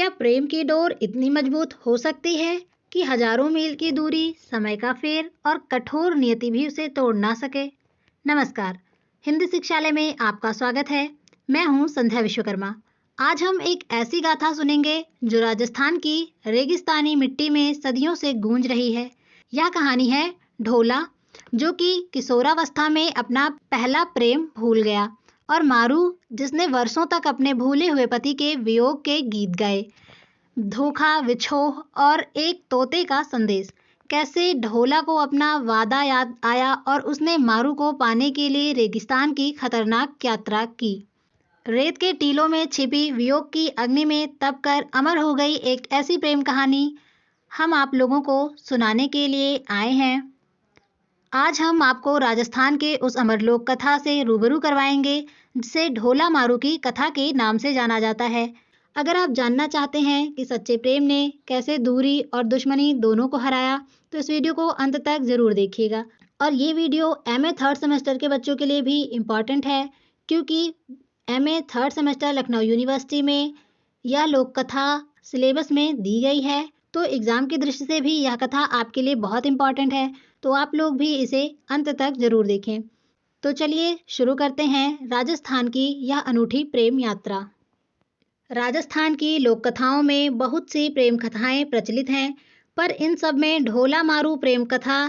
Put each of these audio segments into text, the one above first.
क्या प्रेम की डोर इतनी मजबूत हो सकती है कि हजारों मील की दूरी, समय का फेर और कठोर नियति भी उसे तोड़ ना सके? नमस्कार, हिंदी शिक्षालय में आपका स्वागत है। मैं हूं संध्या विश्वकर्मा। आज हम एक ऐसी गाथा सुनेंगे जो राजस्थान की रेगिस्तानी मिट्टी में सदियों से गूंज रही है। यह कहानी है ढोला, जो कि किशोरावस्था में अपना पहला प्रेम भूल गया, और मारू, जिसने वर्षों तक अपने भूले हुए पति के वियोग के गीत गाए। धोखा, विछोह और एक तोते का संदेश। कैसे ढोला को अपना वादा याद आया और उसने मारू को पाने के लिए रेगिस्तान की खतरनाक यात्रा की। रेत के टीलों में छिपी वियोग की अग्नि में तप कर अमर हो गई एक ऐसी प्रेम कहानी हम आप लोगों को सुनाने के लिए आए हैं। आज हम आपको राजस्थान के उस अमर लोक कथा से रूबरू करवाएंगे जिसे ढोला मारू की कथा के नाम से जाना जाता है। अगर आप जानना चाहते हैं कि सच्चे प्रेम ने कैसे दूरी और दुश्मनी दोनों को हराया, तो इस वीडियो को अंत तक ज़रूर देखिएगा। और ये वीडियो एमए थर्ड सेमेस्टर के बच्चों के लिए भी इम्पॉर्टेंट है, क्योंकि MA third semester Lucknow university में यह लोक कथा सिलेबस में दी गई है। तो एग्ज़ाम की दृष्टि से भी यह कथा आपके लिए बहुत इम्पॉर्टेंट है, तो आप लोग भी इसे अंत तक ज़रूर देखें। तो चलिए शुरू करते हैं राजस्थान की यह अनूठी प्रेम यात्रा। राजस्थान की लोक कथाओं में बहुत सी प्रेम कथाएं प्रचलित हैं, पर इन सब में ढोला मारू प्रेम कथा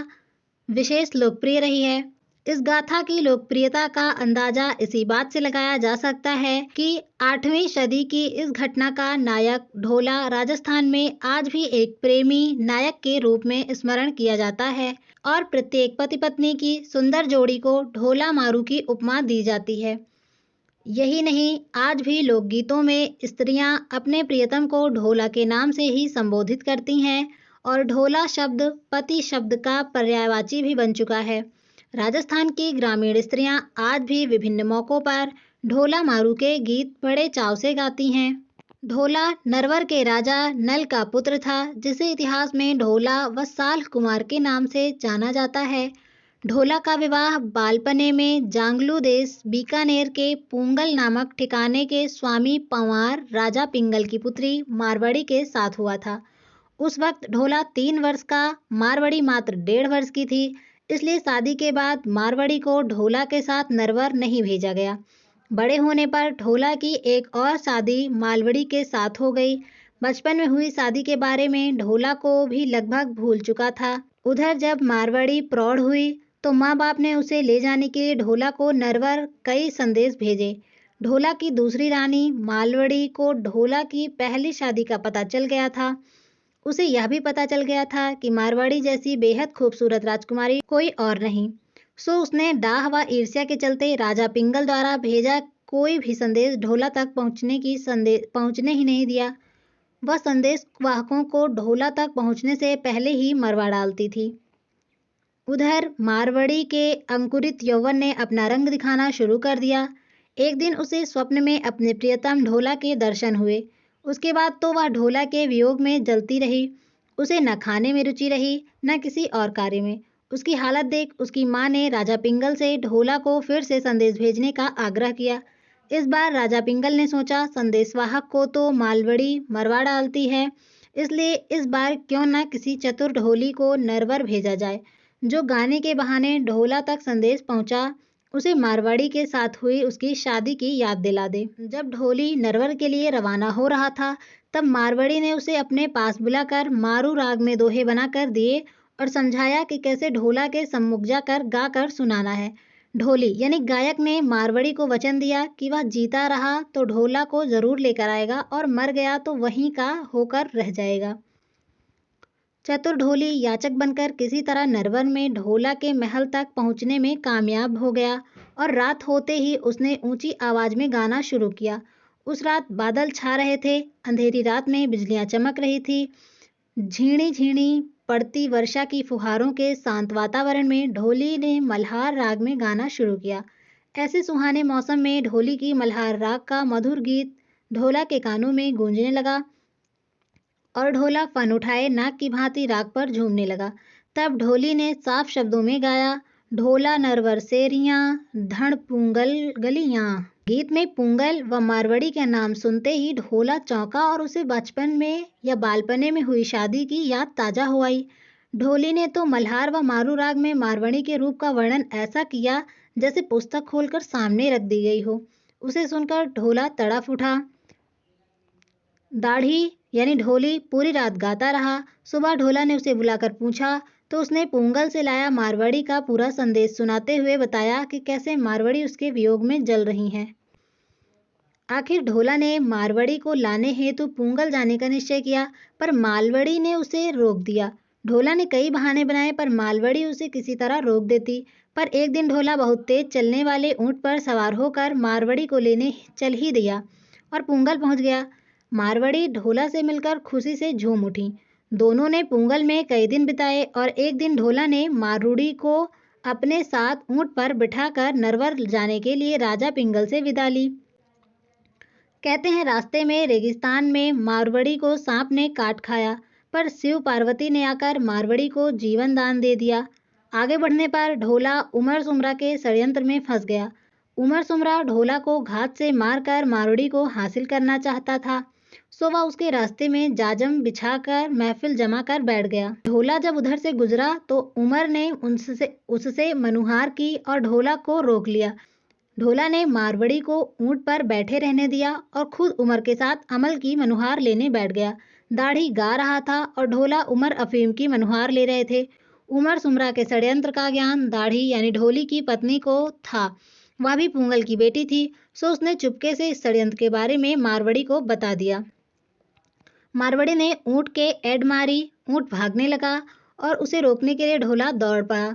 विशेष लोकप्रिय रही है। इस गाथा की लोकप्रियता का अंदाजा इसी बात से लगाया जा सकता है कि 8वीं सदी की इस घटना का नायक ढोला राजस्थान में आज भी एक प्रेमी नायक के रूप में स्मरण किया जाता है, और प्रत्येक पति पत्नी की सुंदर जोड़ी को ढोला मारू की उपमा दी जाती है। यही नहीं, आज भी लोकगीतों में स्त्रियां अपने प्रियतम को ढोला के नाम से ही संबोधित करती हैं, और ढोला शब्द पति शब्द का पर्यायवाची भी बन चुका है। राजस्थान की ग्रामीण स्त्रियां आज भी विभिन्न मौक़ों पर ढोला मारू के गीत बड़े चाव से गाती हैं। ढोला नरवर के राजा नल का पुत्र था, जिसे इतिहास में ढोला वत्साल कुमार के नाम से जाना जाता है। ढोला का विवाह बालपने में जांगलू देश बीकानेर के पूंगल नामक ठिकाने के स्वामी पंवार राजा पिंगल की पुत्री मारवाड़ी के साथ हुआ था। उस वक्त ढोला 3 वर्ष का, मारवाड़ी मात्र 1.5 वर्ष की थी, इसलिए शादी के बाद मारवाड़ी को ढोला के साथ नरवर नहीं भेजा गया। बड़े होने पर ढोला की एक और शादी मालवड़ी के साथ हो गई। बचपन में हुई शादी के बारे में ढोला को भी लगभग भूल चुका था। उधर जब मारवाड़ी प्रौढ़ हुई तो माँ बाप ने उसे ले जाने के लिए ढोला को नरवर कई संदेश भेजे। ढोला की दूसरी रानी मालवड़ी को ढोला की पहली शादी का पता चल गया था। उसे यह भी पता चल गया था कि मारवाड़ी जैसी बेहद खूबसूरत राजकुमारी कोई और नहीं। सो उसने डाह व ईर्ष्या के चलते राजा पिंगल द्वारा भेजा कोई भी संदेश ढोला तक पहुंचने ही नहीं दिया। वह संदेश वाहकों को ढोला तक पहुंचने से पहले ही मरवा डालती थी। उधर मारवाड़ी के अंकुरित यौवन ने अपना रंग दिखाना शुरू कर दिया। एक दिन उसे स्वप्न में अपने प्रियतम ढोला के दर्शन हुए। उसके बाद तो वह ढोला के वियोग में जलती रही। उसे न खाने में रुचि रही, न किसी और कार्य में। उसकी हालत देख उसकी माँ ने राजा पिंगल से ढोला को फिर से संदेश भेजने का आग्रह किया। इस बार राजा पिंगल ने सोचा, संदेशवाहक को तो मालवड़ी मरवा डालती है, इसलिए इस बार क्यों न किसी चतुर ढोली को नरवर भेजा जाए, जो गाने के बहाने ढोला तक संदेश पहुंचा उसे मारवाड़ी के साथ हुई उसकी शादी की याद दिला दे। जब ढोली नरवर के लिए रवाना हो रहा था, तब मारवाड़ी ने उसे अपने पास बुलाकर मारू राग में दोहे बनाकर दिए और समझाया कि कैसे ढोला के सम्मुख जाकर गा कर सुनाना है। ढोली यानी गायक ने मारवाड़ी को वचन दिया कि वह जीता रहा तो ढोला को जरूर लेकर आएगा, और मर गया तो वहीं का होकर रह जाएगा। चतुर ढोली याचक बनकर किसी तरह नरवर में ढोला के महल तक पहुंचने में कामयाब हो गया, और रात होते ही उसने ऊंची आवाज में गाना शुरू किया। उस रात बादल छा रहे थे, अंधेरी रात में बिजलियां चमक रही थी। झीणी झीणी पड़ती वर्षा की फुहारों के शांत वातावरण में ढोली ने मल्हार राग में गाना शुरू किया। ऐसे सुहाने मौसम में ढोली की मल्हार राग का मधुर गीत ढोला के कानों में गूंजने लगा, और ढोला फन उठाए नाक की भांति राग पर झूमने लगा। तब ढोली ने साफ शब्दों में गाया, ढोला नरवर सेरियां धड़ पूंगल गलियां। गीत में पुंगल व मारवाड़ी का नाम सुनते ही ढोला चौंका और उसे बचपन में या बालपने में हुई शादी की याद ताजा हो आई। ढोली ने तो मल्हार व मारू राग में मारवाड़ी के रूप का वर्णन ऐसा किया जैसे पुस्तक खोलकर सामने रख दी गई हो। उसे सुनकर ढोला तड़फ उठा। दाढ़ी यानी ढोली पूरी रात गाता रहा। सुबह ढोला ने उसे बुलाकर पूछा तो उसने पुंगल से लाया मारवाड़ी का पूरा संदेश सुनाते हुए बताया कि कैसे मारवाड़ी उसके वियोग में जल रही हैं। आखिर ढोला ने मारवाड़ी को लाने हेतु पुंगल जाने का निश्चय किया, पर मालवड़ी ने उसे रोक दिया। ढोला ने कई बहाने बनाए पर मालवड़ी उसे किसी तरह रोक देती। पर एक दिन ढोला बहुत तेज चलने वाले ऊंट पर सवार होकर मारवाड़ी को लेने चल ही दिया और पुंगल पहुंच गया। मारवाड़ी ढोला से मिलकर खुशी से झूम उठी। दोनों ने पुंगल में कई दिन बिताए और एक दिन ढोला ने मारूड़ी को अपने साथ ऊंट पर बिठाकर नरवर जाने के लिए राजा पिंगल से विदा ली। कहते हैं रास्ते में रेगिस्तान में मारवाड़ी को सांप ने काट खाया, पर शिव पार्वती ने आकर मारवाड़ी को जीवन दान दे दिया। आगे बढ़ने पर ढोला उमर सुमरा के षड्यंत्र में फंस गया। उमर सुमरा ढोला को घात से मारकर मारवाड़ी को हासिल करना चाहता था, सो वह उसके रास्ते में जाजम बिछाकर महफिल जमा कर बैठ गया। ढोला जब उधर से गुजरा तो उमर ने उससे मनुहार की और ढोला को रोक लिया। ढोला ने मारवाड़ी को ऊंट पर बैठे रहने दिया और खुद उमर के साथ अमल की मनुहार लेने बैठ गया। दाढ़ी गा रहा था और ढोला उमर अफीम की मनुहार ले रहे थे। उमर सुमरा के षड्यंत्र का ज्ञान दाढ़ी यानी ढोली की पत्नी को था। वह भी पुंगल की बेटी थी, सो उसने चुपके से इस षड्यंत्र के बारे में मारवाड़ी को बता दिया। मारवाड़ी ने ऊंट के एड मारी। ऊंट भागने लगा और उसे रोकने के लिए ढोला दौड़ पड़ा।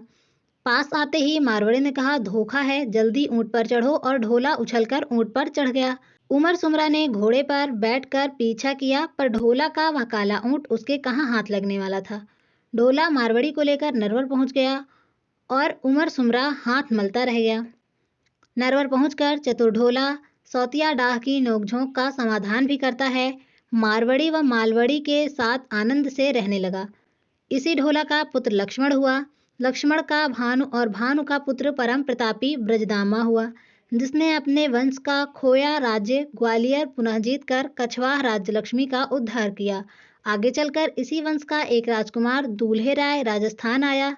पास आते ही मारवाड़ी ने कहा, धोखा है, जल्दी ऊंट पर चढ़ो, और ढोला उछलकर ऊंट पर चढ़ गया। उमर सुमरा ने घोड़े पर बैठकर पीछा किया, पर ढोला का वह काला ऊंट उसके कहाँ हाथ लगने वाला था। ढोला मारवाड़ी को लेकर नरवर पहुंच गया और उमर सुमरा हाथ मलता रह गया। नरवर पहुंचकर चतुर ढोला सौतिया डाह की नोकझोंक का समाधान भी करता है। मारवाड़ी व मालवड़ी के साथ आनंद से रहने लगा। इसी ढोला का पुत्र लक्ष्मण हुआ। लक्ष्मण का भानु और भानु का पुत्र परम प्रतापी ब्रजदामा हुआ, जिसने अपने वंश का खोया राज्य ग्वालियर पुनः जीतकर कछवाह राज्य लक्ष्मी का उद्धार किया। आगे चलकर इसी वंश का एक राजकुमार दूल्हे राय राजस्थान आया,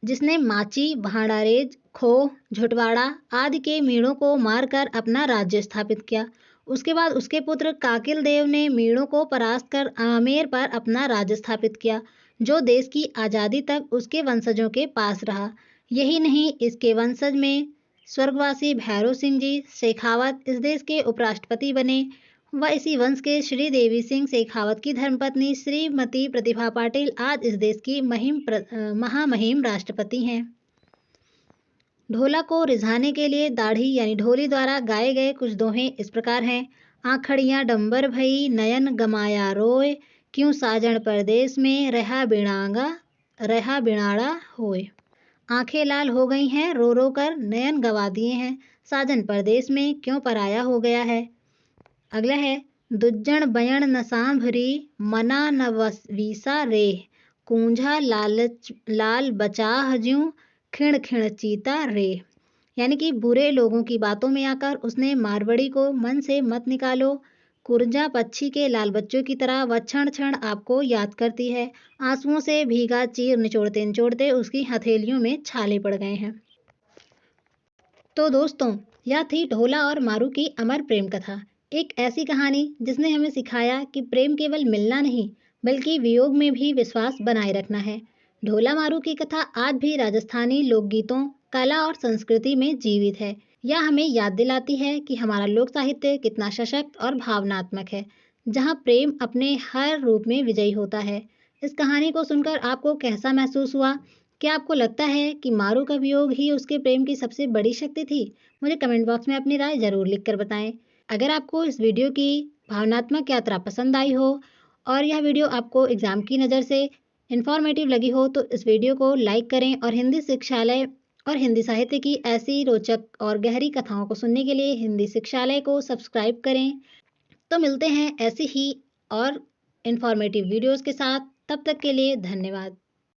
जिसने माची, भाड़ारेज, खोह, झुटवाड़ा आदि के मीणों को मारकर अपना राज्य स्थापित किया। उसके बाद उसके पुत्र काकिल देव ने मीणों को परास्त कर आमेर पर अपना राज्य स्थापित किया, जो देश की आज़ादी तक उसके वंशजों के पास रहा। यही नहीं, इसके वंशज में स्वर्गवासी भैरव सिंह जी शेखावत इस देश के उपराष्ट्रपति बने। व इसी वंश के श्री देवी सिंह शेखावत की धर्मपत्नी श्रीमती प्रतिभा पाटिल आज इस देश की महामहिम राष्ट्रपति हैं। ढोला को रिझाने के लिए दाढ़ी यानी ढोली द्वारा गाए गए कुछ दोहे इस प्रकार हैं। आखड़ियाँ डंबर भई नयन गमाया रोय, क्यों साजन परदेश में रहा बिणाड़ा होय। आंखें लाल हो गई हैं रो रो कर, नयन गवा दिए हैं, साजन परदेश में क्यों पराया हो गया है। अगला है, दुज्जन बयण न सांभरी मना न वीसा रेह, कूंझा लाल बचाह ज्यों खिण खिण चीता रे। यानी कि बुरे लोगों की बातों में आकर उसने मारवाड़ी को मन से मत निकालो। कुरजा पक्षी के लाल बच्चों की तरह वह क्षण क्षण आपको याद करती है। आंसुओं से भीगा चीर निचोड़ते निचोड़ते उसकी हथेलियों में छाले पड़ गए हैं। तो दोस्तों, यह थी ढोला और मारू की अमर प्रेम कथा। एक ऐसी कहानी जिसने हमें सिखाया कि प्रेम केवल मिलना नहीं, बल्कि वियोग में भी विश्वास बनाए रखना है। ढोला मारू की कथा आज भी राजस्थानी लोकगीतों, कला और संस्कृति में जीवित है। यह हमें याद दिलाती है कि हमारा लोक साहित्य कितना सशक्त और भावनात्मक है, जहाँ प्रेम अपने हर रूप में विजयी होता है। इस कहानी को सुनकर आपको कैसा महसूस हुआ? क्या आपको लगता है कि मारू का वियोग ही उसके प्रेम की सबसे बड़ी शक्ति थी? मुझे कमेंट बॉक्स में अपनी राय जरूर लिखकर बताएं। अगर आपको इस वीडियो की भावनात्मक यात्रा पसंद आई हो और यह वीडियो आपको एग्जाम की नज़र से इन्फॉर्मेटिव लगी हो तो इस वीडियो को लाइक करें और हिंदी शिक्षालय और हिंदी साहित्य की ऐसी रोचक और गहरी कथाओं को सुनने के लिए हिंदी शिक्षालय को सब्सक्राइब करें। तो मिलते हैं ऐसी ही और इन्फॉर्मेटिव वीडियोस के साथ। तब तक के लिए धन्यवाद।